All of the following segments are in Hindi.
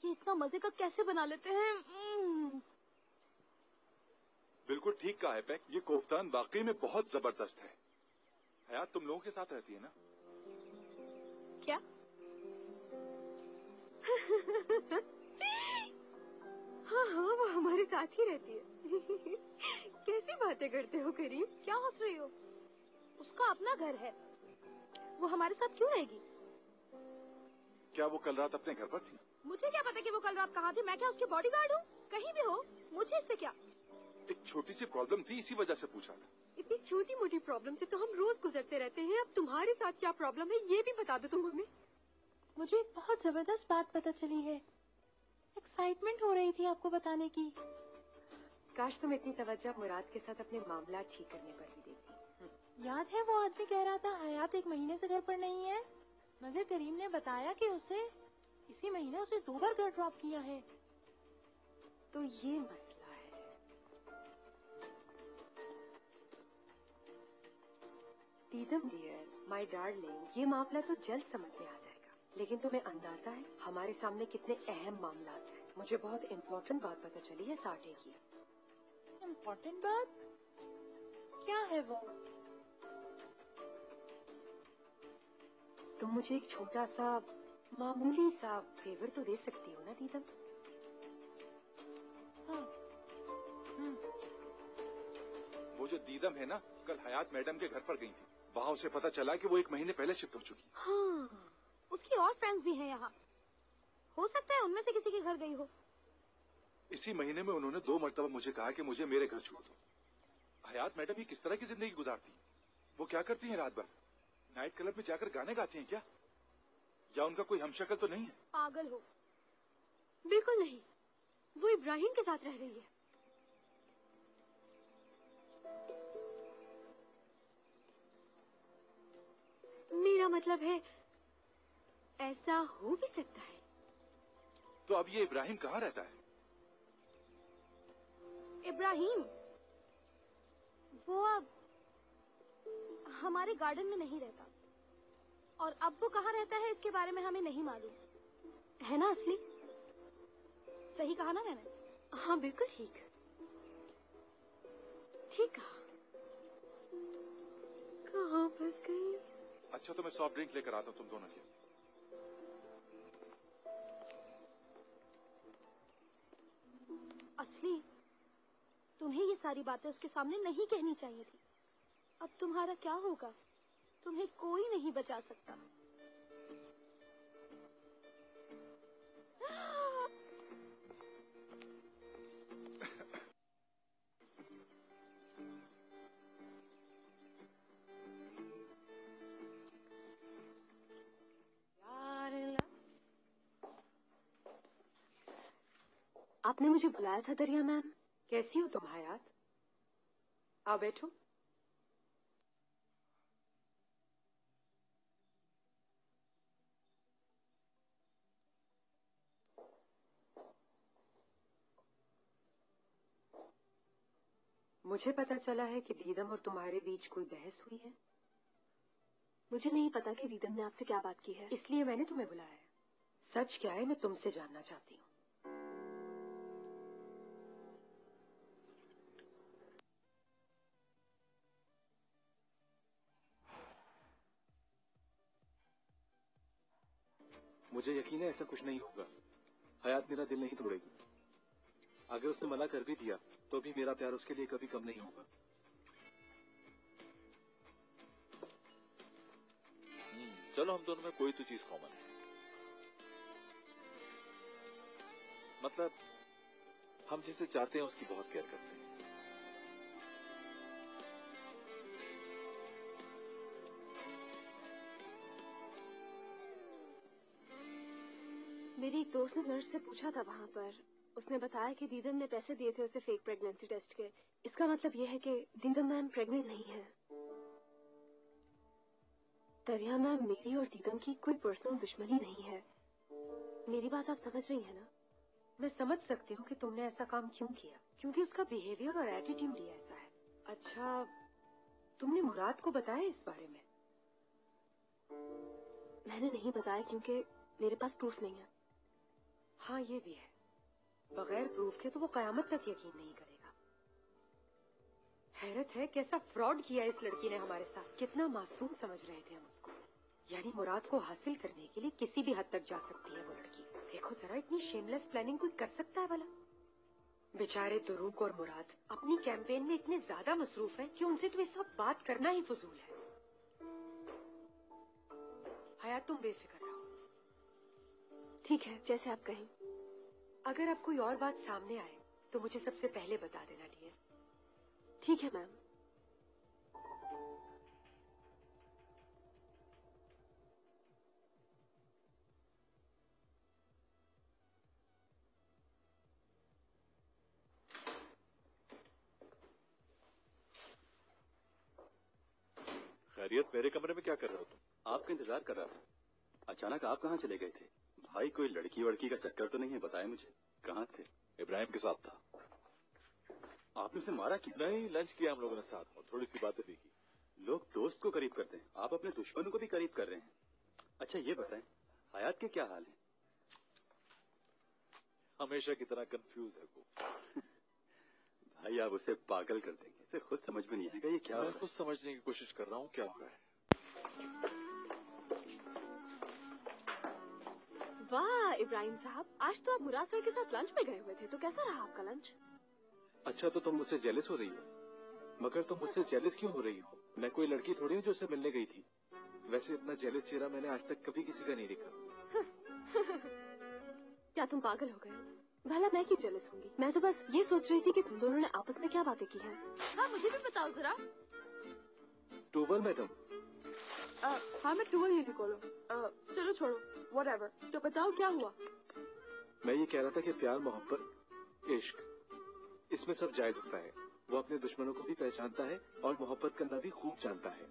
ये इतना मजे का कैसे बना लेते हैं? बिल्कुल ठीक कहा है पैक, ये कोफ्तान वाकई में बहुत जबरदस्त है। हयात तुम लोगों के साथ रहती है ना? क्या? हाँ हाँ, वो हमारे साथ ही रहती है। कैसी बातें करते हो करीम? क्या हंस रही हो? उसका अपना घर है, वो हमारे साथ क्यों रहेगी? क्या वो कल रात अपने घर पर थी? मुझे क्या पता कि वो कल रात कहाँ थी? मैं क्या उसकी बॉडीगार्ड हूँ? कहीं भी हो, मुझे इससे क्या? एक छोटी सी प्रॉब्लम थी, इसी वजह से पूछा था। इतनी छोटी मोटी प्रॉब्लम से तो हम रोज गुजरते रहते हैं, अब तुम्हारे साथ क्या प्रॉब्लम है ये भी बता दो तुम हमें। मुझे एक बहुत जबरदस्त बात पता चली है, एक्साइटमेंट हो रही थी आपको बताने की। काश तुम इतनी तवज्जो मुराद के साथ अपने मामला ठीक करने पर ही देती। याद है वो आदमी कह रहा था हयात 1 महीने से घर पर नहीं है, मगर करीम ने बताया कि उसे इसी महीने उसे 2 बार घर ड्रॉप किया है। तो ये मसला है। दीदम डियर, माय डार्लिंग, ये मामला तो जल्द समझ में आ जाएगा, लेकिन तुम्हें अंदाजा है हमारे सामने कितने अहम मामला हैं। मुझे बहुत इम्पोर्टेंट बात पता चली है साठे की। इम्पोर्टेंट बात? क्या है वो? तुम मुझे एक छोटा सा मामूली सा फेवर तो दे सकती हो ना दीदम? हाँ। वो जो दीदम है ना, कल हयात मैडम के घर पर गई थी, वहाँ उसे पता चला कि वो 1 महीने पहले शिफ्ट हो चुकी। हाँ, उसकी और फ्रेंड्स भी हैं यहाँ, हो सकता है उनमें से किसी के घर गई हो। इसी महीने में उन्होंने 2 मरतबा मुझे कहा कि मुझे मेरे घर छोड़ दो। हयात मैडम ये किस तरह की जिंदगी गुजारती है? वो क्या करती हैं रात भर? नाइट क्लब में जाकर गाने गाती हैं क्या? या उनका कोई हमशक्ल तो नहीं है? पागल हो? बिल्कुल नहीं, वो इब्राहिम के साथ रह रही है। मेरा मतलब है ऐसा हो भी सकता है। तो अब ये इब्राहिम कहाँ रहता है? इब्राहिम वो अब हमारे गार्डन में नहीं रहता, और अब वो कहाँ रहता है इसके बारे में हमें नहीं मालूम। है ना असली? सही कहा ना मैंने? हाँ बिल्कुल ठीक, ठीक कहा। कहाँ फंस गई? अच्छा तो मैं सॉफ्ट ड्रिंक लेकर आता हूँ तुम दोनों के लिए। असली, तुम्हें ये सारी बातें उसके सामने नहीं कहनी चाहिए थी। अब तुम्हारा क्या होगा? तुम्हें कोई नहीं बचा सकता। आपने मुझे बुलाया था दरिया मैम। कैसी हो तुम हयात? आओ बैठो। मुझे पता चला है कि दीदम और तुम्हारे बीच कोई बहस हुई है। मुझे नहीं पता कि दीदम ने आपसे क्या बात की है, इसलिए मैंने तुम्हें बुलाया है। सच क्या है मैं तुमसे जानना चाहती हूँ। मुझे यकीन है ऐसा कुछ नहीं होगा। हयात मेरा दिल नहीं तोड़ेगी। अगर उसने मना कर भी दिया तो भी मेरा प्यार उसके लिए कभी कम नहीं होगा। चलो हम दोनों में कोई तो चीज कॉमन है। मतलब हम जिसे चाहते हैं उसकी बहुत केयर करते हैं। मेरी एक दोस्त ने नर्स से पूछा था वहाँ पर, उसने बताया कि दीदम ने पैसे दिए थे उसे फेक प्रेगनेंसी टेस्ट के। इसका मतलब ये है कि दीदम मैम प्रेग्नेंट नहीं है। दरिया मैम मेरी और दीदम की कोई पर्सनल दुश्मनी नहीं है। मेरी बात आप समझ रही है ना? मैं समझ सकती हूँ कि तुमने ऐसा काम क्यों किया, क्योंकि उसका बिहेवियर और एटीट्यूड ही ऐसा है। अच्छा, तुमने मुराद को बताया इस बारे में? मैंने नहीं बताया क्योंकि मेरे पास प्रूफ नहीं है। हाँ ये भी है, बगैर प्रूफ के तो वो कयामत तक यकीन नहीं करेगा। हैरत है कैसा फ्रॉड किया इस लड़की ने हमारे साथ। कितना मासूम समझ रहे थे हम उसको, यानी मुराद को हासिल करने के लिए किसी भी हद तक जा सकती है वो लड़की। देखो जरा, इतनी शेमलेस प्लानिंग कोई कर सकता है भला? बेचारे दुरूक और मुराद अपनी कैंपेन में इतने ज्यादा मसरूफ हैं कि उनसे तो इस वक्त बात करना ही फजूल है। हयात तुम बेफिक्र रहो। ठीक है, जैसे आप कहें। अगर अब कोई और बात सामने आए तो मुझे सबसे पहले बता देना डियर। ठीक है मैम। खैरियत, मेरे कमरे में क्या कर रहे हो तुम? आपका इंतजार कर रहा था। अचानक आप कहाँ चले गए थे? भाई कोई लड़की वड़की का चक्कर तो नहीं है? बताया मुझे, कहाँ थे? इब्राहिम के साथ था। आपने उसे मारा क्यों? नहीं, लंच किया हम लोगों ने साथ में, थोड़ी सी बातें भी की। लोग दोस्त को करीब करते हैं, आप अपने दुश्मनों को भी करीब कर रहे हैं। अच्छा ये बताएं, हयात के क्या हाल है? हमेशा की तरह कंफ्यूज है वो। भाई आप उसे पागल कर देंगे, इसे खुद समझ में नहीं आएगा ये क्या हो मैं रहा है। खुद समझने की कोशिश कर रहा हूँ क्या हो रहा है। वाह इब्राहिम साहब, आज तो आप मुराद सर के साथ लंच पे गए हुए थे, तो कैसा रहा आपका लंच? अच्छा तो तुम मुझसे जेलस हो रही हो? मगर तुम मुझसे जेलस क्यों हो रही हो? मैं कोई लड़की थोड़ी हूँ जो उससे मिलने गई थी। वैसे इतना जेलस चेहरा मैंने आज तक कभी किसी का नहीं देखा। क्या तुम पागल हो गए हो? भला मैं क्यों जेलस होंगी? मैं तो बस ये सोच रही थी कि तुम दोनों ने आपस में क्या बातें की हैं। हाँ मुझे भी बताओ जरा। टूबल मैडम। हाँ मैं टूबल ही निकोलो। चलो छोड़ो, व्हाटएवर। तो बताओ क्या हुआ? मैं ये कह रहा था कि प्यार, मोहब्बत, इश्क, इसमें सब जायज होता है। वो अपने दुश्मनों को भी पहचानता है और मोहब्बत करना भी खूब जानता है।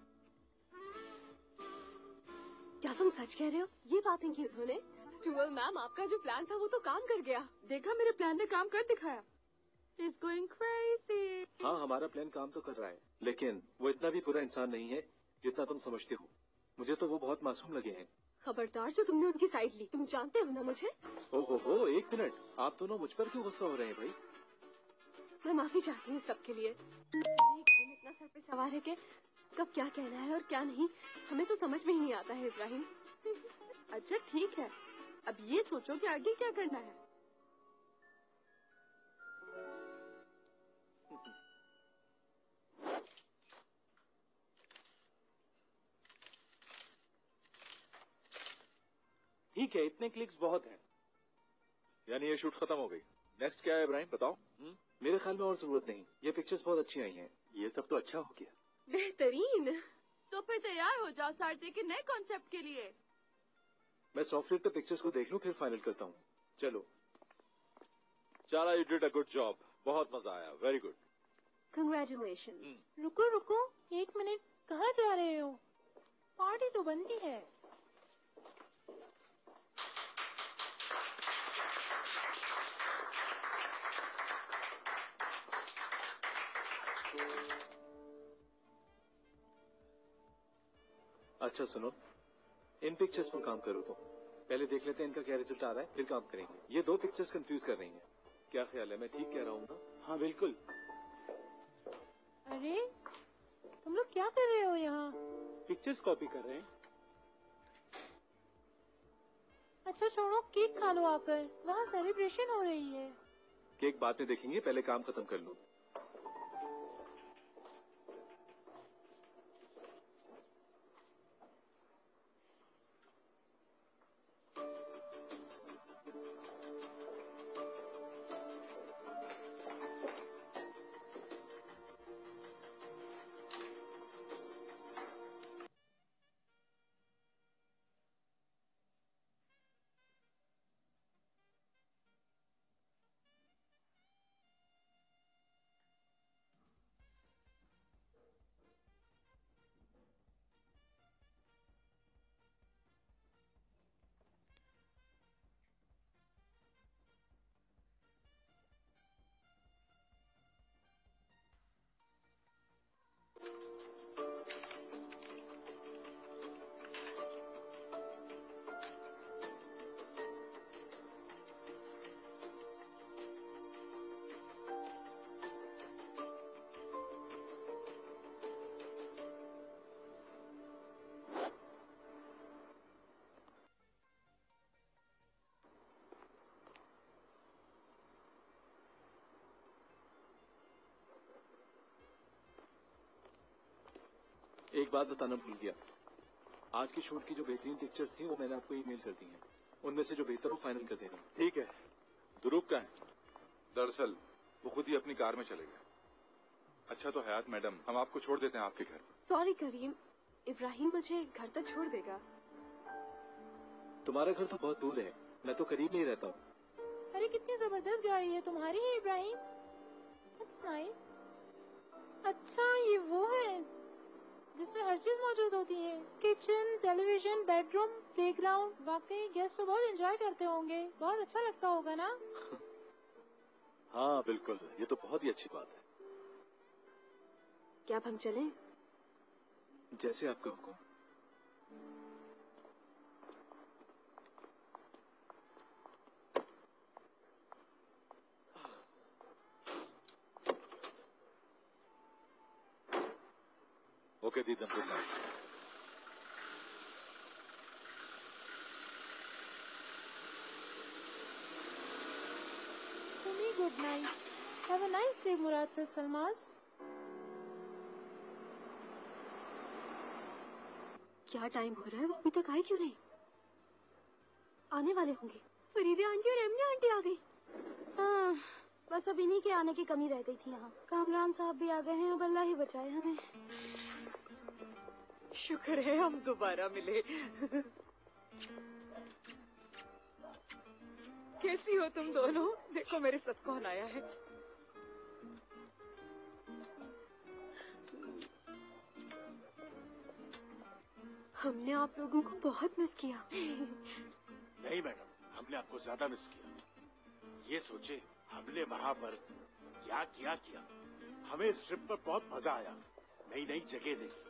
क्या तुम सच कह रहे हो? ये बातें की उन्होंने? टूबल मैम, आपका जो प्लान था वो तो काम कर गया। देखा, मेरे प्लान ने काम कर दिखाया। He's going crazy। हाँ हमारा प्लान काम तो कर रहा है, लेकिन वो इतना भी बुरा इंसान नहीं है जितना तुम समझते हो। मुझे तो वो बहुत मासूम लगे हैं। खबरदार जो तुमने उनकी साइड ली। तुम जानते हो ना मुझे। ओहो, एक मिनट, आप दोनों मुझ पर क्यों गुस्सा हो रहे हैं भाई? मैं माफी चाहती हूँ सबके लिए। एक दिन इतना सर पे सवार है कि कब क्या कहना है और क्या नहीं, हमें तो समझ में ही नहीं आता है इब्राहिम। अच्छा ठीक है, अब ये सोचो कि आगे क्या करना है। ठीक है, इतने क्लिक्स बहुत हैं। यानी ये शूट खत्म हो गई। नेक्स्ट क्या है इब्राहिम, बताओ। मेरे ख्याल में और जरूरत नहीं, ये पिक्चर्स बहुत अच्छी आई हैं। ये सब तो अच्छा हो गया। बेहतरीन। तो फिर तैयार हो जाओ सार्थक के नए कॉन्सेप्ट के लिए। मैं सॉफ्टवेयर पे पिक्चर्स को देख लूं फिर फाइनल करता हूँ। चलो। चारा, you did a good job, बहुत मजा आया, वेरी गुड। कंग्रेचुलेशंस। रुको रुको, एक मिनट, कहाँ जा रहे हो? पार्टी तो बनती है। अच्छा सुनो, इन पिक्चर्स पर काम करो। तो पहले देख लेते हैं इनका क्या रिजल्ट आ रहा है, फिर काम करेंगे। ये दो पिक्चर्स कंफ्यूज कर रही हैं। क्या ख्याल है, मैं ठीक कह रहा हूँ ना? हाँ बिल्कुल। अरे तुम लोग क्या कर रहे हो यहाँ? पिक्चर्स कॉपी कर रहे हैं। अच्छा छोड़ो, केक खा लो आकर, वहाँ सेलिब्रेशन हो रही है। केक बाद में देखेंगे, पहले काम खत्म कर लो। एक बात बताना भूल गया, आज की शूट की जो बेहतरीन पिक्चर्स थी वो मैंने आपको ईमेल कर दी हैं। उनमें से जो बेहतर हो फाइनल कर देना। ठीक है। दुरूप का है? दरअसल वो खुद ही अपनी कार में चले गए। अच्छा तो हयात मैडम, हम आपको छोड़ देते हैं आपके घर। सॉरी करीम, इब्राहिम मुझे घर तक छोड़ देगा। तुम्हारा घर तो बहुत दूर है, मैं तो करीब नहीं रहता हूँ। अरे कितनी जबरदस्त गाड़ी है तुम्हारी है इब्राहिम। That's nice. अच्छा ये वो है जिसमें हर चीज मौजूद होती है, किचन, टेलीविजन, बेडरूम, प्लेग्राउंड। वाकई गेस्ट तो बहुत एंजॉय करते होंगे, बहुत अच्छा लगता होगा ना? हाँ बिल्कुल, ये तो बहुत ही अच्छी बात है। क्या अब हम चलें? जैसे आपका हुक्म। ओके दीदन, गुड नाइट। तुम्हें good night. Have a nice day Murad से सलमाज। क्या टाइम हो रहा है, वो अभी तक आए क्यों नहीं? आने वाले होंगे। फरीदे आंटी और एमने आंटी आ गई। हाँ, बस अब इन्हीं के आने की कमी रह गई थी यहाँ। कामरान साहब भी आ गए हैं, अब अल्लाह ही बचाए हमें। शुक्र है हम दोबारा मिले। कैसी हो तुम दोनों? देखो मेरे साथ कौन आया है। हमने आप लोगों को बहुत मिस किया। नहीं मैडम, हमने आपको ज्यादा मिस किया। ये सोचे हमने वहाँ पर क्या किया। हमें इस ट्रिप पर बहुत मजा आया, नई नई जगह देखी।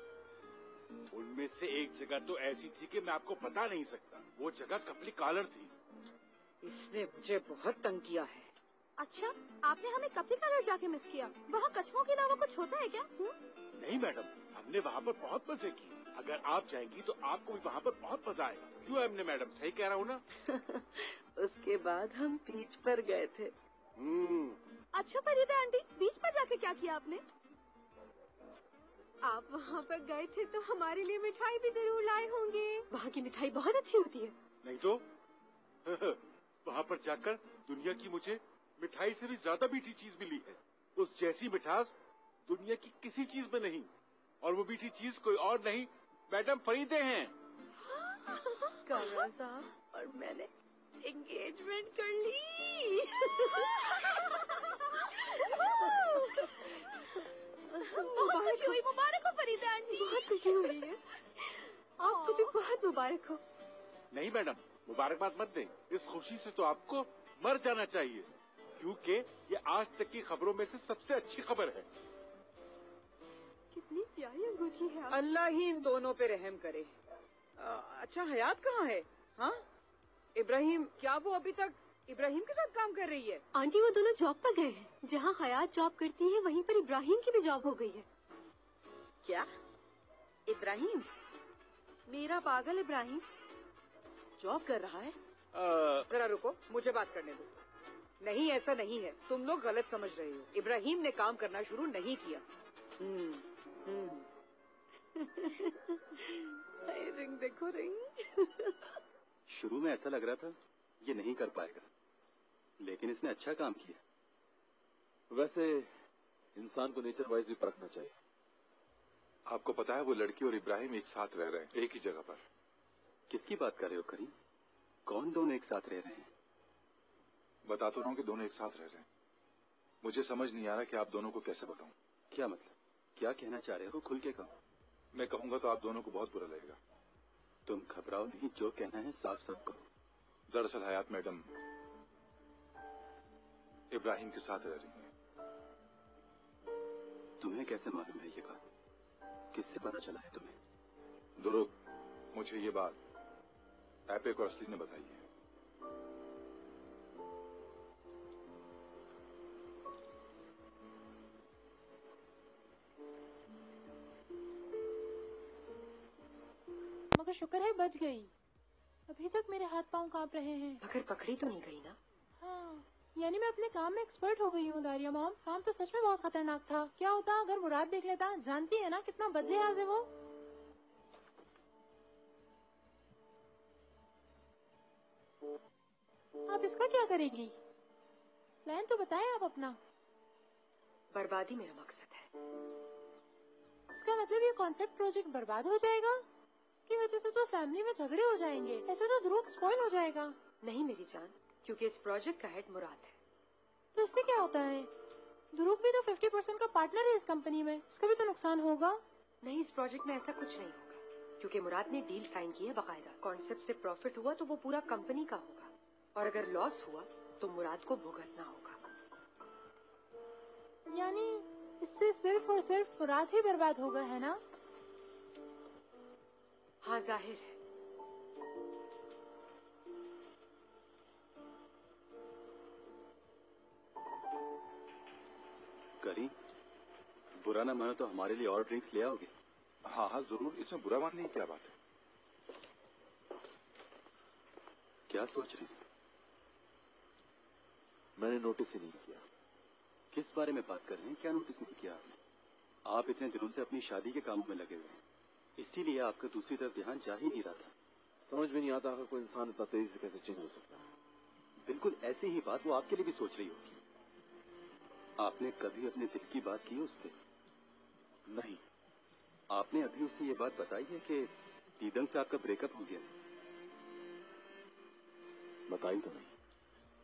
उनमें से एक जगह तो ऐसी थी कि मैं आपको बता नहीं सकता। वो जगह कपली कालर थी। इसने मुझे बहुत तंग किया है। अच्छा, आपने हमें कपली कलर जाके मिस किया? वहाँ कछुओं के अलावा कुछ होता है क्या? नहीं मैडम, हमने वहाँ पर बहुत मजे किए। अगर आप जाएंगी तो आपको भी वहाँ पर बहुत मजा आएगा। क्यों एमने मैडम, सही कह रहा हूँ ना? उसके बाद हम बीच पर गए थे। अच्छा फरीदा आंटी, बीच पर जाके क्या किया आपने? आप वहाँ पर गए थे तो हमारे लिए मिठाई भी जरूर लाए होंगे। वहाँ की मिठाई बहुत अच्छी होती है। नहीं तो वहाँ पर जाकर दुनिया की मुझे मिठाई से भी ज्यादा मीठी चीज मिली है। उस जैसी मिठास दुनिया की किसी चीज में नहीं। और वो मीठी चीज कोई और नहीं, मैडम फरीदे हैं। कामरान साहब और मैंने एंगेजमेंट कर ली। मुबारक हो फरीदा आंटी। बहुत खुशी हो रही है। आपको भी बहुत मुबारक हो। नहीं मैडम, मुबारकबाद मत दें। इस खुशी से तो आपको मर जाना चाहिए, क्योंकि ये आज तक की खबरों में से सबसे अच्छी खबर है। कितनी प्यारी अंगूठी है। अल्लाह ही इन दोनों पे रहम करे। अच्छा हयात कहाँ है? हाँ इब्राहिम, क्या वो अभी तक इब्राहिम के साथ काम कर रही है? आंटी वो दोनों जॉब पर गए हैं। जहाँ हयात जॉब करती है वहीं पर इब्राहिम की भी जॉब हो गई है। क्या इब्राहिम? मेरा पागल इब्राहिम जॉब कर रहा है? जरा रुको, मुझे बात करने दो। नहीं ऐसा नहीं है, तुम लोग गलत समझ रहे हो। इब्राहिम ने काम करना शुरू नहीं किया। रिंग देखो रिंग। शुरू में ऐसा लग रहा था ये नहीं कर पाएगा, लेकिन इसने अच्छा काम किया। वैसे इंसान को नेचर वाइज भी परखना चाहिए। आपको पता है वो लड़की और इब्राहिम एक साथ रह रहे हैं, एक ही जगह पर। किसकी बात कर रहे हो करीम? कौन दोनों एक साथ रह रहे हैं? बता तो रहा हूँ कि दोनों एक साथ रह रहे हैं। मुझे समझ नहीं आ रहा कि आप दोनों को कैसे बताऊं। क्या मतलब? क्या कहना चाह रहे हो? खुल के कहो। मैं कहूंगा तो आप दोनों को बहुत बुरा लगेगा। तुम घबराओ नहीं, जो कहना है साफ साफ कहो। दरअसल हयात मैडम इब्राहिम के साथ रह रही हैं। तुम्हें कैसे मालूम है ये बात? किससे पता चला है तुम्हें? दुरुप, मुझे ये बात ऐपेक और असली ने बताई है। मगर शुक्र है बच गई। अभी तक मेरे हाथ पांव कांप रहे हैं। मगर पकड़ी तो नहीं गई ना? हाँ, यानी मैं अपने काम में एक्सपर्ट हो गई हूँ दारिया मॉम। काम तो सच में बहुत खतरनाक था। क्या होता अगर मुराद देख लेता? जानती है ना कितना बदलियाज है वो। अब इसका क्या करेगी? प्लान तो बताएं आप अपना। बर्बादी मेरा मकसद है। इसका मतलब ये कॉन्सेप्ट प्रोजेक्ट बर्बाद हो जाएगा? इसकी वजह से तो फैमिली में झगड़े हो जाएंगे, ऐसे तो ध्रुव स्पॉइल हो जाएगा। नहीं मेरी जान, क्योंकि इस प्रोजेक्ट का हेड मुराद है। तो इससे क्या होता है? ध्रुव भी तो 50% का पार्टनर है इस कंपनी में, इसका भी तो नुकसान होगा। नहीं, इस प्रोजेक्ट में ऐसा कुछ नहीं होगा, क्योंकि मुराद ने डील साइन की है बकायदा। कॉन्सेप्ट से प्रॉफिट हुआ तो वो पूरा कंपनी का होगा, और अगर लॉस हुआ तो मुराद को भुगतना होगा। यानी इससे सिर्फ और सिर्फ मुराद ही बर्बाद होगा, है ना? हाँ, जाहिर है। करीम, बुरा ना मानो तो हमारे लिए और ड्रिंक्स ले आओगे? हाँ हाँ जरूर, इसमें बुरा मानने की क्या बात है। क्या सोच रहे हैं? मैंने नोटिस ही नहीं किया। किस बारे में बात कर रहे हैं? क्या नोटिस नहीं किया आपने? आप इतने दिनों से अपनी शादी के कामों में लगे हुए हैं, इसीलिए आपका दूसरी तरफ ध्यान जा ही नहीं रहा था। समझ में नहीं आता अगर कोई इंसान इतना तेजी से कैसे चेंज हो सकता है। बिल्कुल ऐसी ही बात वो आपके लिए भी सोच रही होगी। आपने कभी अपने दिल की बात की उससे? नहीं। आपने अभी उससे ये बात बताई है कि दीदम से आपका ब्रेकअप हो गया? बताई तो नहीं।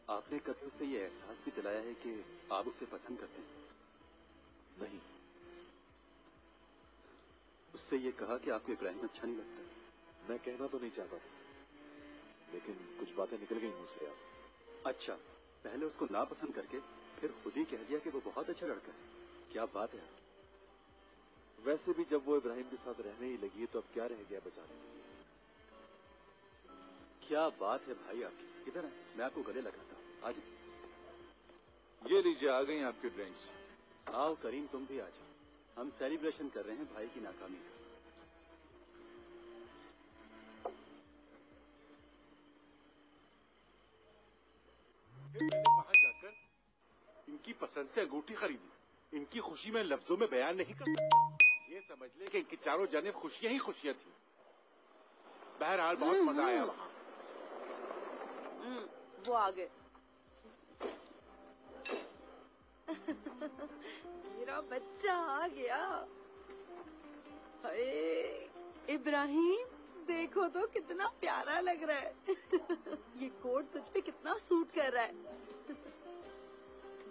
आपने कभी उससे ये एहसास भी दिलाया है कि आप उसे पसंद करते हैं? नहीं। उससे ये कहा कि आपको इब्राहिम अच्छा नहीं लगता? मैं कहना तो नहीं चाहता था, लेकिन कुछ बातें निकल गई मुझसे यार। अच्छा, पहले उसको नापसंद करके फिर खुद ही कह दिया कि वो बहुत अच्छा लड़का है। क्या बात है? वैसे भी जब वो इब्राहिम के साथ रहने ही लगी है तो अब क्या रह गया बचाने के लिए। क्या बात है भाई आपकी। इधर आए, मैं आपको गले लगाता हूँ। आज ये लीजिए, आ गई आपकी ड्रिंक्स। आओ करीम, तुम भी आ जाओ। हम सेलिब्रेशन कर रहे हैं भाई की नाकामी का। मैंने वहां जाकर इनकी पसंद से अंगूठी खरीदी। इनकी खुशी में लफ्जों में बयान नहीं कर सकता। ये समझ ले कि इनकी चारों जाने खुशियां ही खुशियां थी। बहरहाल बहुत मजा आया वहां। वो आ गए। मेरा बच्चा आ गया। हाय इब्राहिम, देखो तो कितना प्यारा लग रहा है। ये कोट तुझ पे कितना सूट कर रहा है।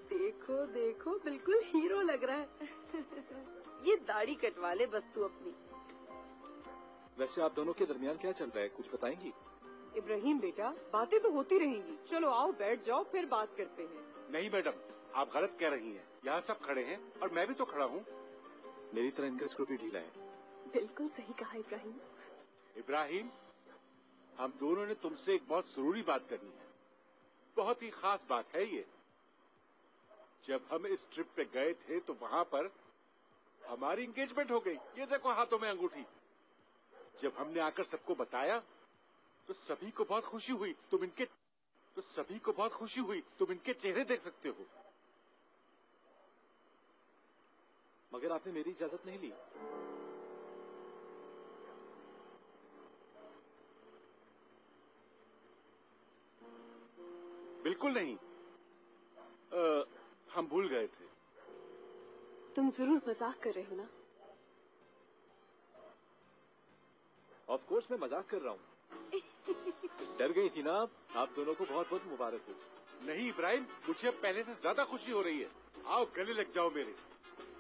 देखो देखो, बिल्कुल हीरो लग रहा है। ये दाढ़ी कटवा ले बस तू अपनी। वैसे आप दोनों के दरमियान क्या चल रहा है, कुछ बताएंगी? इब्राहिम बेटा, बातें तो होती रहेंगी। चलो आओ बैठ जाओ, फिर बात करते हैं। नहीं मैडम, आप गलत कह रही हैं। यहाँ सब खड़े हैं और मैं भी तो खड़ा हूँ। मेरी तरह इनका स्क्रू भी ढीला है। बिल्कुल सही कहा इब्राहिम। इब्राहिम, हम दोनों ने तुमसे एक बहुत जरूरी बात करनी है। बहुत ही खास बात है ये। जब हम इस ट्रिप पे गए थे तो वहां पर हमारी एंगेजमेंट हो गई। ये देखो हाथों में अंगूठी। जब हमने आकर सबको बताया तो सभी को बहुत खुशी हुई। तुम इनके चेहरे देख सकते हो। मगर आपने मेरी इजाजत नहीं ली। बिल्कुल नहीं। हम भूल गए थे। तुम जरूर मजाक कर रहे हो ना? ऑफ कोर्स मैं मजाक कर रहा हूँ। डर गई थी ना आप दोनों को बहुत बहुत मुबारक हो। नहीं इब्राहिम, मुझे अब पहले से ज्यादा खुशी हो रही है। आओ गले लग जाओ मेरे।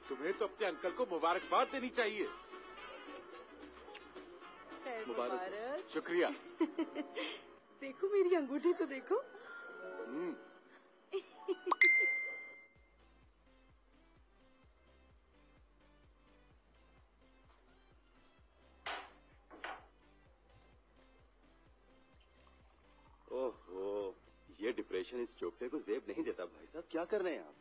तुम्हें तो अपने अंकल को मुबारकबाद देनी चाहिए। मुबारक। शुक्रिया। देखो मेरी अंगूठी तो देखो। ओहो, ये डिप्रेशन इस चोपड़े को जेब नहीं देता भाई साहब। क्या कर रहे हैं आप?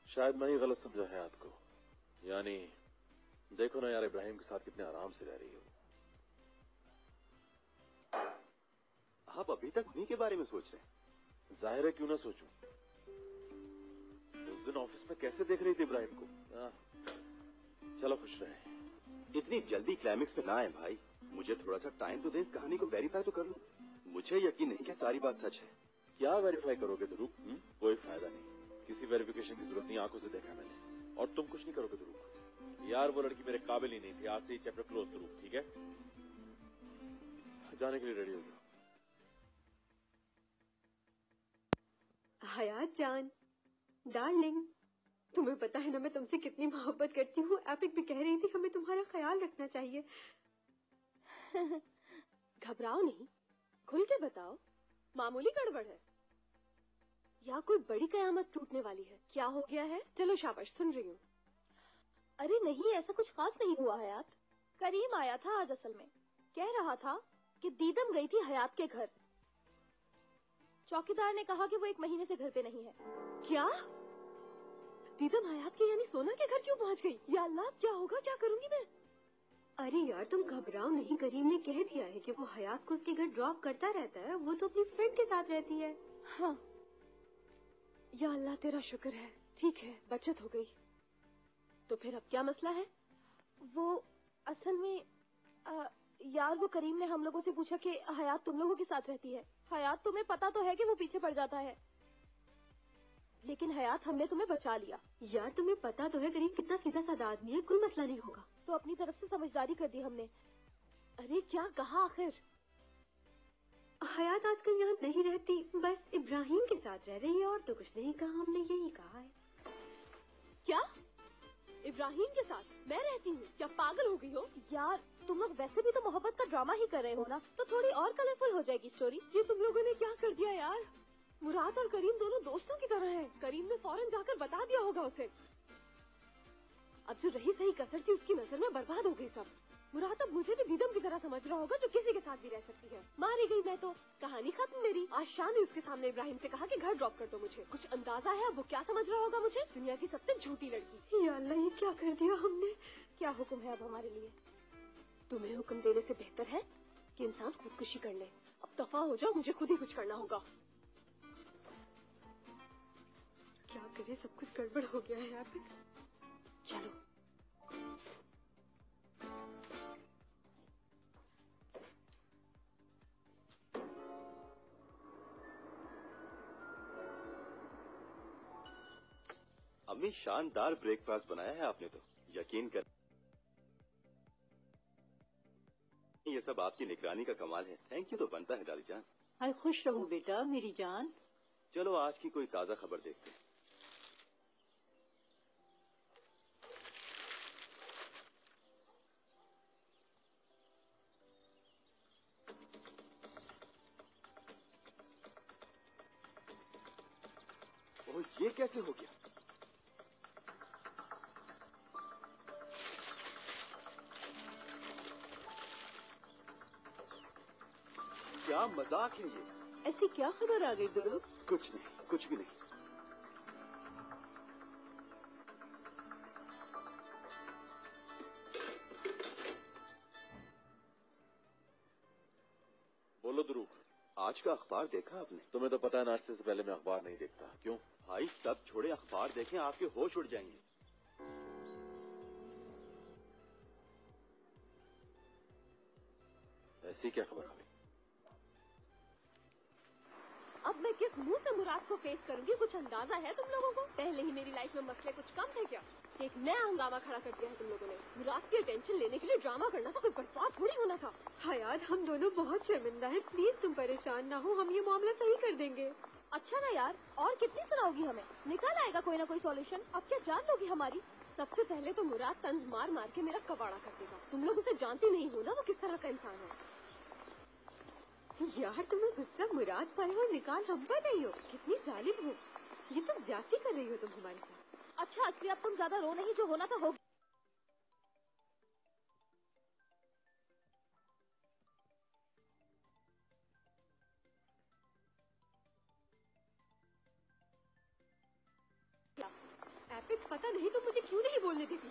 शायद मैं ही गलत समझा है आपको। यानी देखो ना यार, इब्राहिम के साथ कितने आराम से रह रही हो। आप अभी तक उन्हीं के बारे में सोच रहे हैं? जाहिर है, क्यों ना सोचूं। उस दिन ऑफिस में कैसे देख रही थी इब्राहिम को। चलो खुश रहे। इतनी जल्दी क्लाइमेक्स पे ना आए भाई। मुझे थोड़ा सा टाइम तो दे, इस कहानी को वेरीफाई तो कर लूं। मुझे यकीन नहीं कि सारी बात सच है। क्या वेरीफाई करोगे ध्रुव? कोई फायदा नहीं, किसी वेरिफिकेशन की जरूरत नहीं, आंखों से देखा मैंने। और तुम कुछ नहीं करोगे ध्रुव। यार वो लड़की मेरे काबिल ही नहीं थी। आज से ही चैप्टर क्लोज ध्रुव, ठीक है? जाने के लिए रेडी हो जाओ। हयात जान, डार्लिंग, तुम्हें पता है ना मैं तुमसे कितनी मोहब्बत करती हूँ। एपिक भी कह रही थी हमें तुम्हारा ख्याल रखना चाहिए। घबराओ नहीं, खुल के बताओ, मामूली गड़बड़ है या कोई बड़ी कयामत टूटने वाली है? क्या हो गया है? चलो शाबाश, सुन रही हूँ। अरे नहीं, ऐसा कुछ खास नहीं हुआ हयात। करीम आया था आज, असल में कह रहा था कि दीदम गई थी हयात के घर। चौकीदार ने कहा कि वो 1 महीने से घर पे नहीं है। क्या? दीदम हयात के यानी सोना के घर क्यों पहुंच गई? या अल्लाह, क्या होगा? क्या करूंगी मैं? अरे यार तुम घबराओ नहीं, करीम ने कह दिया है कि वो हयात को उसके घर ड्रॉप करता रहता है। वो तो अपनी फ्रेंड के साथ रहती है। हाँ, या अल्लाह तेरा शुक्र है, ठीक है, बचत हो गई। तो फिर अब क्या मसला है? वो असल में यार वो करीम ने हम लोगों से पूछा कि हयात तुम लोगों के साथ रहती है। हयात, तुम्हें पता तो है कि वो पीछे पड़ जाता है, लेकिन हयात हमने तुम्हें बचा लिया। यार तुम्हें पता तो है करीम कितना सीधा साधा आदमी है, कोई मसला नहीं होगा। तो अपनी तरफ से समझदारी कर दी हमने। अरे क्या कहा आखिर? हयात आजकल यहाँ नहीं रहती, बस इब्राहिम के साथ रह रही है। और तो कुछ नहीं कहा, हमने यही कहा है। क्या? इब्राहिम के साथ मैं रहती हूँ? क्या पागल हो गई हो? यार तुम लोग वैसे भी तो मोहब्बत का ड्रामा ही कर रहे हो ना, तो थोड़ी और कलरफुल हो जाएगी स्टोरी। ये तुम लोगों ने क्या कर दिया यार? मुराद और करीम दोनों दोस्तों की तरह हैं। करीम ने फौरन जाकर बता दिया होगा उसे। अब जो रही सही कसर थी उसकी नजर में बर्बाद हो गई सब। मुराद अब मुझे भी दीदम की तरह समझ रहा होगा, जो किसी के साथ भी रह सकती है। मारी गई मैं तो, कहानी खत्म मेरी। आज शाम ही उसके सामने इब्राहिम से कहा कि घर ड्रॉप कर दो मुझे। कुछ अंदाजा है अब वो क्या समझ रहा होगा मुझे? दुनिया की सबसे झूठी लड़की। या अल्लाह, ये क्या कर दिया हमने? क्या हुक्म है अब हमारे लिए? तुम्हें हुक्म देने से बेहतर है कि इंसान खुदकुशी कर ले। अब दफा हो जाओ, मुझे खुद ही कुछ करना होगा। क्या करे, सब कुछ गड़बड़ हो गया है यहाँ पे। चलो। अम्मी, शानदार ब्रेकफास्ट बनाया है आपने, तो यकीन कर ये सब आपकी निगरानी का कमाल है। थैंक यू तो बनता है डाली जान। हाय, खुश रहो बेटा मेरी जान। चलो आज की कोई ताजा खबर देखते हैं। ओह, ये कैसे हो गया? क्या मजाक है ये? ऐसी क्या खबर आ गई गुरु? कुछ नहीं, कुछ भी नहीं। बोलो ध्रुव। आज का अखबार देखा आपने? तुम्हें तो पता है नाश्ते से पहले मैं अखबार नहीं देखता। क्यों? भाई सब छोड़े, अखबार देखें, आपके होश उड़ जाएंगे। ऐसी क्या खबर आ गई? अब मैं किस मुंह से मुराद को फेस करूंगी? कुछ अंदाजा है तुम लोगों को? पहले ही मेरी लाइफ में मसले कुछ कम थे क्या? एक नया हंगामा खड़ा कर दिया है तुम लोगों ने। मुराद की अटेंशन लेने के लिए ड्रामा करना था, कोई बर्बाद थोड़ी होना था। हयात, हम दोनों बहुत शर्मिंदा हैं, प्लीज तुम परेशान ना हो, हम ये मामला सही कर देंगे। अच्छा ना यार, और कितनी सुनाओगी हमें? निकल आएगा कोई ना कोई सॉल्यूशन। अब क्या जान लोगी हमारी? सबसे पहले तो मुराद तंज मार मार के मेरा कबाड़ा कर देगा। तुम लोग उसे जानती नहीं हो ना, वो किस तरह का इंसान है। यार तुम्हें गुस्सा मुराद पर हो, निकाल हम पर नहीं हो। कितनी जालिम हो, ये तो ज्यादती कर रही हो तुम हमारे साथ। अच्छा असली अब तुम ज्यादा रो नहीं, जो होना था हो। एपिक, पता नहीं तुम मुझे क्यों नहीं बोलने देती।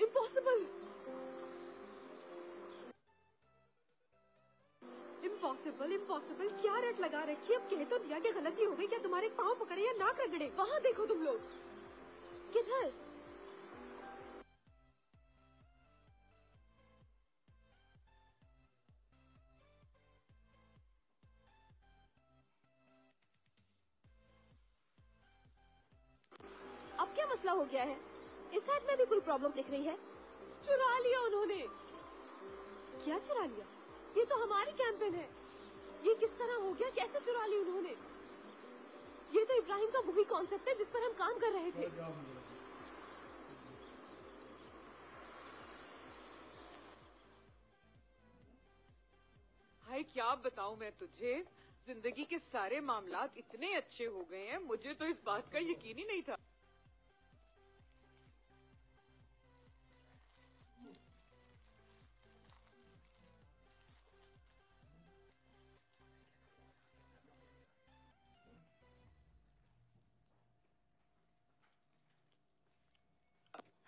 इम्पॉसिबल, इम्पॉसिबल, इम्पॉसिबल, क्या रट लगा रखी है? अब कह तो दिया कि गलती हो गई। क्या तुम्हारे पाँव पकड़े या नाक रगड़े? वहाँ देखो तुम लोग। किधर? हो गया है? इस साइड में भी कोई प्रॉब्लम दिख रही है? चुरा लिया उन्होंने। क्या चुरा लिया? ये तो हमारी कैंपेन है। ये किस तरह हो गया? कैसे चुरा ली उन्होंने? ये तो इब्राहिम का वही कॉन्सेप्ट है जिस पर हम काम कर रहे थे। भाई क्या बताऊं मैं तुझे, जिंदगी के सारे मामलात इतने अच्छे हो गए हैं, मुझे तो इस बात का यकीन ही नहीं था।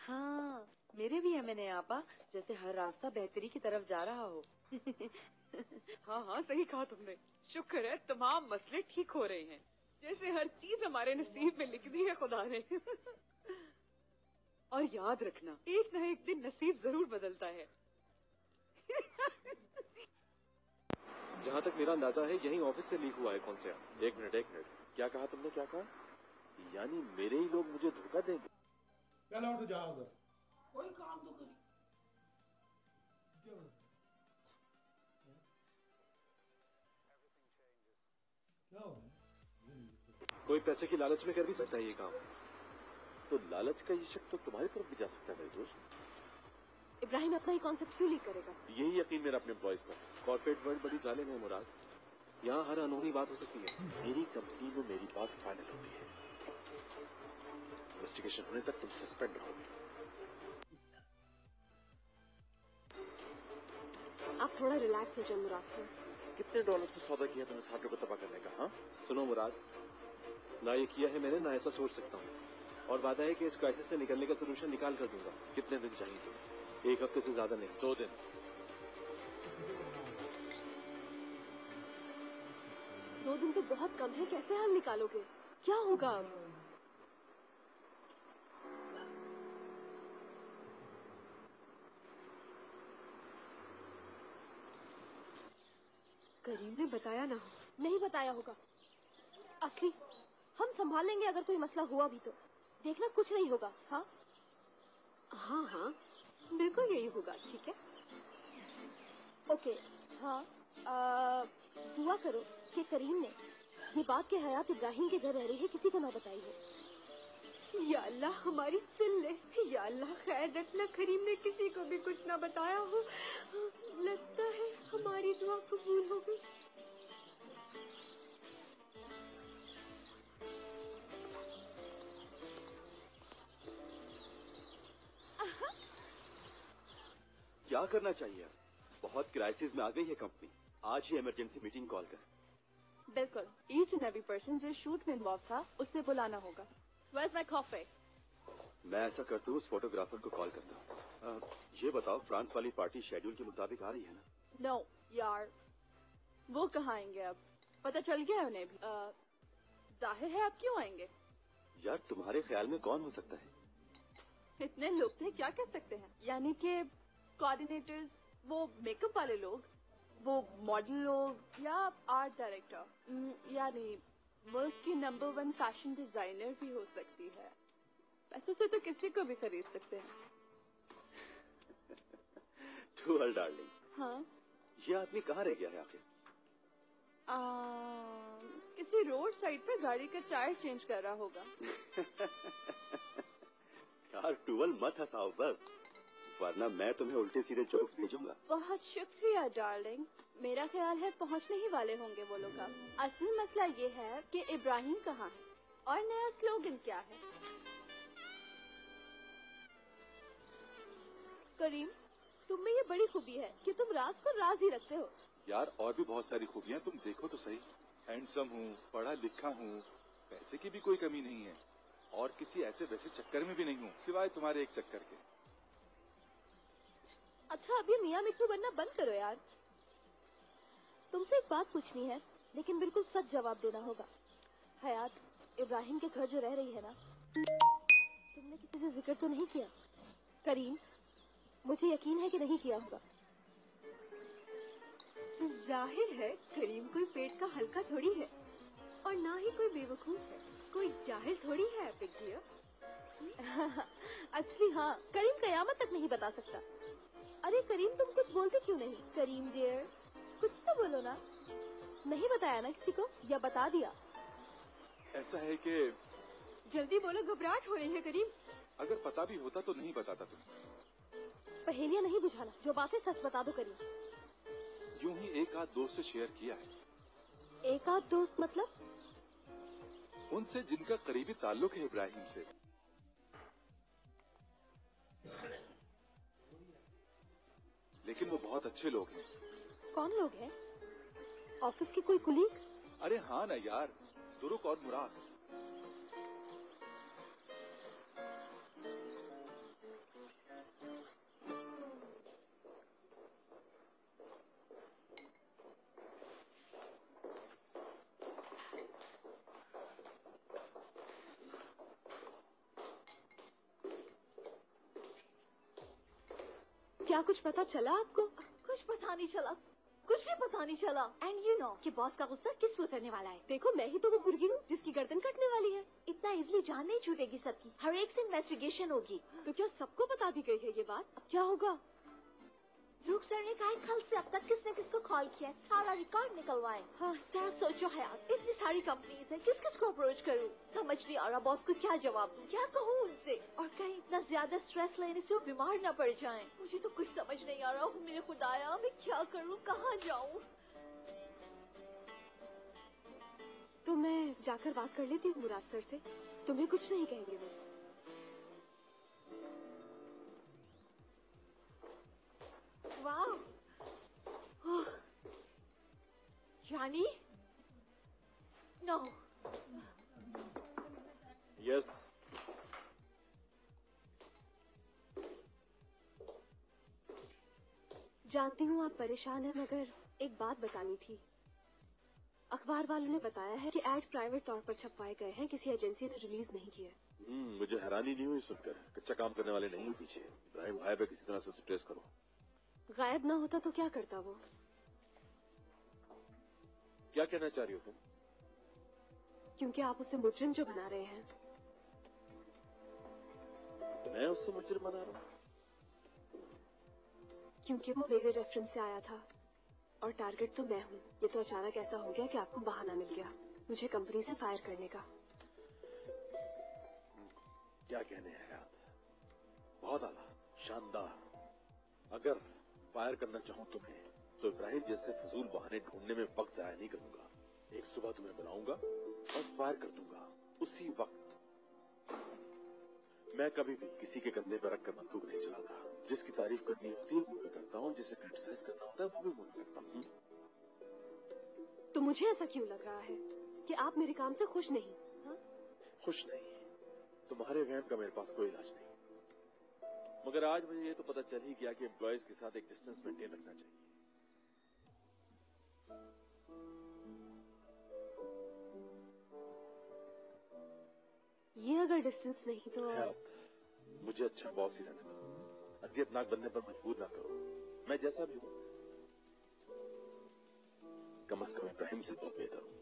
हाँ, मेरे भी है मैंने आपा, जैसे हर रास्ता बेहतरी की तरफ जा रहा हो। हाँ हाँ सही कहा तुमने। शुक्र है तमाम मसले ठीक हो रहे हैं, जैसे हर चीज हमारे नसीब में लिख दी है खुदा ने। और याद रखना, एक न एक दिन नसीब जरूर बदलता है। जहाँ तक मेरा अंदाजा है यही ऑफिस से लीक हुआ है। कौन से? एक मिनट, क्या कहा तुमने, क्या कहा? यानी मेरे ही लोग मुझे धोखा देंगे? चलो उठ जाओ उधर, कोई काम तो करी। क्या हो? कोई पैसे की लालच में कर भी सकता है ये काम। तो लालच का ये शक तो तुम्हारी तरफ भी जा सकता है मेरे दोस्त। इब्राहिम अपना ही कॉन्सेप्ट क्यों लीक करेगा? यही यकीन मेरा अपने एम्प्लॉइज पर। कॉर्पोरेट वर्ल्ड बड़ी जालिम है मुराद, यहाँ हर अनहोनी बात हो सकती है। मेरी कंपनी में मेरी बात फाइनल होती है। इन्वेस्टिगेशन होने तक तुम सस्पेंड रहोगे। आप थोड़ा रिलैक्स हो जाए मुराद से। कितने डॉलर्स में सौदा किया तुमने साटो को तबाह करने का? हाँ सुनो मुराद, ना ये किया है मैंने, ना ऐसा सोच सकता हूँ, और वादा है कि इस क्राइसिस से निकलने का सोल्यूशन निकाल कर दूंगा। कितने दिन चाहिए तुम्हें? 1 हफ्ते से ज्यादा नहीं। 2 दिन। 2 दिन तो बहुत कम है, कैसे हल निकालोगे? क्या होगा अब? करीम ने बताया ना हो। नहीं बताया होगा। असली हम संभाल लेंगे, अगर कोई मसला हुआ भी तो देखना कुछ नहीं होगा। हाँ हाँ हाँ बिल्कुल यही होगा। ठीक है ओके। हाँ दुआ करो कि करीम ने ये बात के हयात इब्राहिम के घर रह रही है किसी को ना बताई है। या अल्लाह हमारी सुन ले। या अल्लाह खैर रखना, करीम ने किसी को भी कुछ ना बताया हो। लगता है हमारी दुआ कबूल हो गई। क्या करना चाहिए? बहुत क्राइसिस में आ गई है कंपनी। आज ही इमरजेंसी मीटिंग कॉल कर। बिल्कुल, ईच एंड एवरी पर्सन जो शूट में इन्वॉल्व था उससे बुलाना होगा। Where's my coffee? मैं ऐसा करता हूँ, उस फोटोग्राफर को कॉल करता हूँ। ये बताओ, फ्रांस वाली पार्टी शेड्यूल के मुताबिक आ रही है ना? नो यार, वो कहाँ आएंगे अब? पता चल गया उन्हें भी। जाहिर है आप क्यों आएंगे? यार तुम्हारे ख्याल में कौन हो सकता है? इतने लोग थे, क्या कह सकते हैं? यानी कि कोऑर्डिनेटर्स, वो मेकअप वाले लोग, वो मॉडल लोग, या आर्ट डायरेक्टर, यानी वर्ल्ड की नंबर 1 फैशन डिजाइनर भी हो सकती है। पैसों से तो किसी को भी खरीद सकते हैं। Dual darling. हाँ ये आदमी कहाँ रह गया है आखिर? किसी रोड साइड पर गाड़ी का टायर चेंज कर रहा होगा। यार टूअल मत हंसाओ बस, वरना मैं तुम्हें उल्टे सीधे जोक्स भेजूंगा। बहुत शुक्रिया डार्लिंग। मेरा ख्याल है पहुंचने ही वाले होंगे वो लोग अब। असल मसला ये है कि इब्राहिम कहाँ है और नया स्लोगन क्या है। करीम, तुम में ये बड़ी खूबी है कि तुम राज को राज ही रखते हो। यार और भी बहुत सारी खूबियां, तुम देखो तो सही। हैंडसम हूँ, पढ़ा लिखा हूँ, पैसे की भी कोई कमी नहीं है, और किसी ऐसे वैसे चक्कर में भी नहीं हूँ सिवाय तुम्हारे एक चक्कर के। अच्छा अभी मियाँ मिट्टू बनना बंद करो यार। तुमसे एक बात पूछनी है, लेकिन बिल्कुल सच जवाब देना होगा। हयात, इब्राहिम के घर जो रह रही है ना, तुमने किसी से जिक्र तो नहीं किया? करीम, मुझे यकीन है कि नहीं किया होगा। जाहिर है करीम कोई पेट का हल्का थोड़ी है, और ना ही कोई बेवकूफ है, कोई जाहिल थोड़ी है। असली हाँ, करीम कयामत तक नहीं बता सकता। अरे करीम तुम कुछ बोलते क्यों नहीं? करीम डियर कुछ तो बोलो ना। नहीं बताया ना किसी को या बता दिया? ऐसा है कि जल्दी बोलो, घबराहट हो रही है करीम। अगर पता भी होता तो नहीं बताता तुम। पहेलियां नहीं बुझाना, जो बातें सच बता दो करीम। यूं ही एक आध दोस्त से शेयर किया है। एक आध दोस्त मतलब? उनसे जिनका करीबी ताल्लुक है इब्राहिम से। लेकिन वो बहुत अच्छे लोग हैं। कौन लोग हैं? ऑफिस के कोई कुलीग? अरे हाँ ना यार, दुरुक और मुराद। क्या कुछ पता चला आपको? कुछ पता नहीं चला, कुछ भी पता नहीं चला। एंड यू नो कि बॉस का गुस्सा किस पे उतरने वाला है। देखो मैं ही तो वो मुर्गी हूँ जिसकी गर्दन कटने वाली है। इतना इजली जान नहीं छूटेगी सबकी, हर एक से इन्वेस्टिगेशन होगी। तो क्या सबको बता दी गई है ये बात? अब क्या होगा? ध्रुव सर ने कहा कल से अब तक किसने किसको कॉल किया, सारा रिकॉर्ड निकलवाए। हाँ सर सोचो हयात, इतनी सारी कंपनीज है, किस किस को अप्रोच करूँ? समझ नहीं आ रहा बॉस को क्या जवाब दूँ, क्या कहूँ उनसे। और कहीं इतना ज्यादा स्ट्रेस लेने से वो बीमार न पड़ जाएं। मुझे तो कुछ समझ नहीं आ रहा। मेरे खुदाया मैं क्या करूँ, कहाँ जाऊँ? तो मैं जाकर बात कर लेती हूँ मुराद सर से, तुम्हें कुछ नहीं कहेंगे वो। वाह, यानी नो। यस। जानती हूँ आप परेशान हैं, मगर एक बात बतानी थी। अखबार वालों ने बताया है कि ऐड प्राइवेट तौर पर छपवाए गए हैं, किसी एजेंसी ने रिलीज नहीं किए। मुझे हैरानी नहीं हुई सुनकर। कच्चा काम करने वाले नहीं हो पीछे। इब्राहिम भाई पे किसी तरह से उसे ट्रेस करो। गायब ना होता तो क्या करता वो? क्या कहना चाह रही हो तुम? क्योंकि आप उसे मुजरिम जो बना रहे हैं। मैं उससे मुजरिम बना रहा हूँ? क्योंकि वो मेरे रेफरेंस से आया था और टारगेट तो मैं हूँ। ये तो अचानक ऐसा हो गया कि आपको बहाना मिल गया मुझे कंपनी से फायर करने का। क्या कहने हैं यार, बहुत आला, शानदार। अगर फायर करना चाहूँ तुम्हें तो इब्राहिम जैसे फजूल बहाने ढूंढने में वक्त जाया नहीं करूंगा। एक सुबह तुम्हें बुलाऊंगा और फायर कर दूंगा उसी वक्त। मैं कभी भी किसी के कंधे पर रखकर बंदूक नहीं चलाता। जिसकी तारीफ करनी होती है वो मैं करता हूँ, जिसे क्रिटिसाइज करना होता है वो भी मैं करता हूँ। तो मुझे ऐसा क्यों लग रहा है कि आप मेरे काम से खुश नहीं? हा? खुश नहीं? तुम्हारे वहम का मेरे पास कोई इलाज नहीं। मगर आज मुझे ये तो पता चल ही गया कि एम्प्लॉयज के साथ एक डिस्टेंस मेंटेन रखना चाहिए। ये अगर डिस्टेंस नहीं तो मुझे अच्छा बॉस ही रहने दो। अजियतनाक बनने पर मजबूर ना करो। मैं जैसा भी हूँ कम से कम इब्राहिम से बहुत बेहतर हूँ।